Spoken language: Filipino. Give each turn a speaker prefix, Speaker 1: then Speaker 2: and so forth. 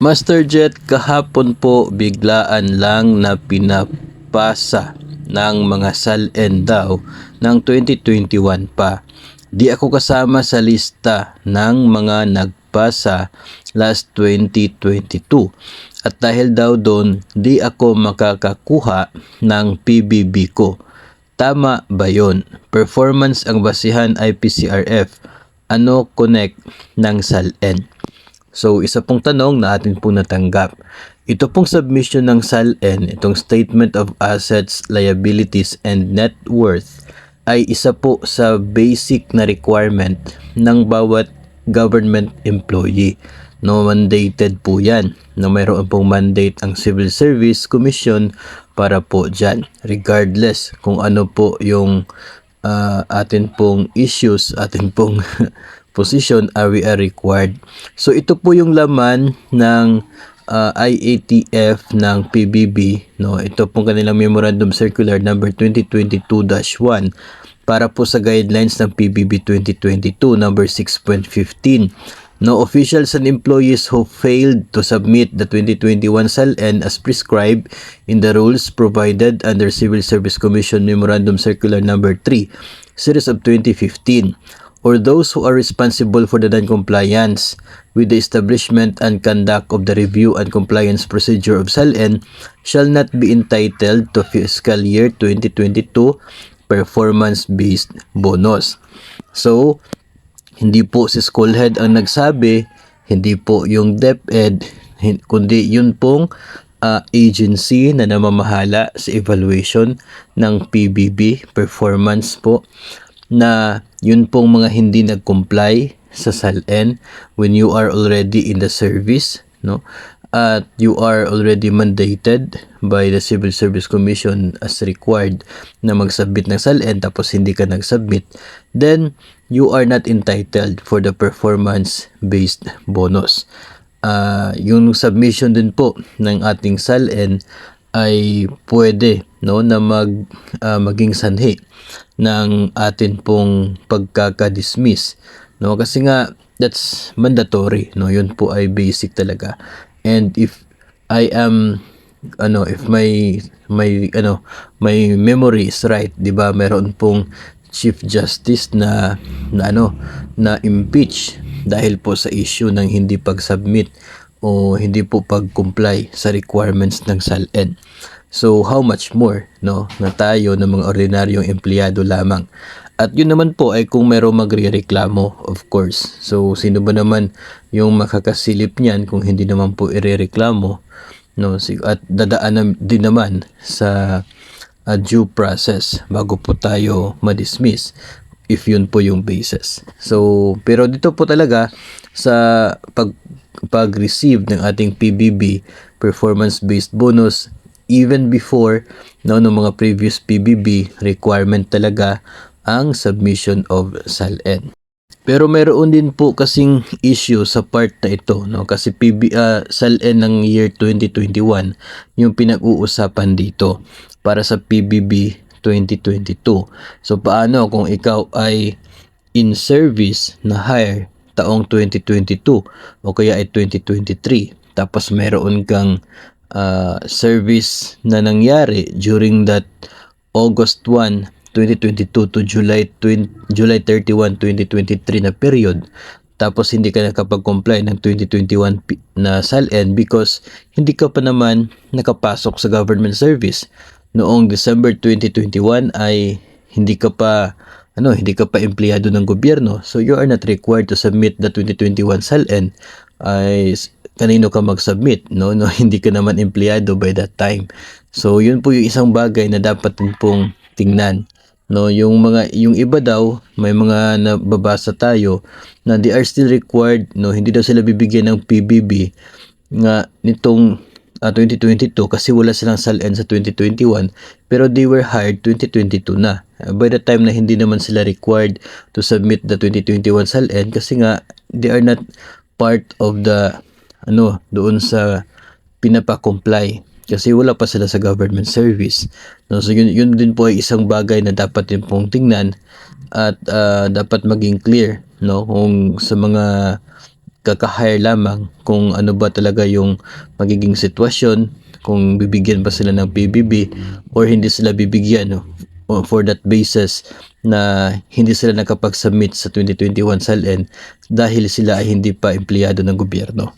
Speaker 1: Master Jet, kahapon po biglaan lang na pinapasa ng mga SALN daw ng 2021 pa. Di ako kasama sa lista ng mga nagpasa last 2022. At dahil daw doon, di ako makakakuha ng PBB ko. Tama ba yon? Performance ang basihan ay PCRF. Ano connect ng SALN? So, isa pong tanong na atin pong natanggap. Ito pong submission ng SALN, itong Statement of Assets, Liabilities, and Net Worth, ay isa po sa basic na requirement ng bawat government employee. No, mandated po yan. No, mayroon pong mandate ang Civil Service Commission para po dyan. Regardless kung ano po yung atin pong issues, atin pong position, we are required. So ito po yung laman ng IATF ng PBB, no? Ito pong kanilang Memorandum Circular number 2022-1 para po sa guidelines ng PBB 2022 number 6.15. No, officials and employees who failed to submit the 2021 SALN as prescribed in the rules provided under Civil Service Commission Memorandum Circular number 3, series of 2015, or those who are responsible for the non-compliance with the establishment and conduct of the review and compliance procedure of SALN shall not be entitled to fiscal year 2022 performance-based bonus. So, hindi po si Schoolhead ang nagsabi, hindi po yung DepEd, kundi yun pong agency na namamahala sa evaluation ng PBB performance po, na yun pong mga hindi nag-comply sa SALN when you are already in the service, no? At you are already mandated by the Civil Service Commission as required na mag-submit ng SALN tapos hindi ka nag-submit, then you are not entitled for the performance-based bonus. Yung submission din po ng ating SALN ay pwede, no, na maging sanhi ng atin pong pagkaka-dismiss, no, kasi nga that's mandatory, no, yun po ay basic talaga. And if I am if my memory is right, 'di ba, meron pong Chief Justice na impeach dahil po sa issue ng hindi pag-submit o hindi po pag-comply sa requirements ng SALN. So how much more, no, na tayo ng mga ordinaryong empleyado lamang. At yun naman po ay kung merong magrereklamo, of course. So sino ba naman yung makakasilip niyan kung hindi naman po irereklamo, no? At dadaan din naman sa due process bago po tayo ma-dismiss if yun po yung basis. So pero dito po talaga sa pag-receive ng ating PBB performance-based bonus, even before, no, ng mga previous PBB, requirement talaga ang submission of SALN. Pero meron din po kasing issue sa part na ito, no, kasi SALN ng year 2021 yung pinag-uusapan dito para sa PBB 2022. So paano kung ikaw ay in service na hire taong 2022 o kaya ay 2023, tapos meron kang service na nangyari during that August 1, 2022 to July 31, 2023 na period, tapos hindi ka nakapag-comply ng 2021 na SALN because hindi ka pa naman nakapasok sa government service. Noong December 2021 ay hindi ka pa empleyado ng gobyerno, so you are not required to submit the 2021 SALN. Ay kanino ka mag-submit, no? Hindi ka naman empleyado by that time. So yun po yung isang bagay na dapat din pong tingnan, no? Yung iba daw, may mga nababasa tayo na they are still required, no? Hindi daw sila bibigyan ng PBB nga nitong 2022 kasi wala silang SALN sa 2021, pero they were hired 2022 na. By the time na hindi naman sila required to submit the 2021 SALN kasi nga they are not part of the doon sa pinapa-comply kasi wala pa sila sa government service, no? So yun din po ay isang bagay na dapat din pong tingnan at dapat maging clear, no, kung sa mga kaka-hire lamang kung ano ba talaga yung magiging sitwasyon, kung bibigyan ba sila ng PBB or hindi sila bibigyan, no? For that basis na hindi sila nakapag-submit sa 2021 SALN dahil sila ay hindi pa empleyado ng gobyerno.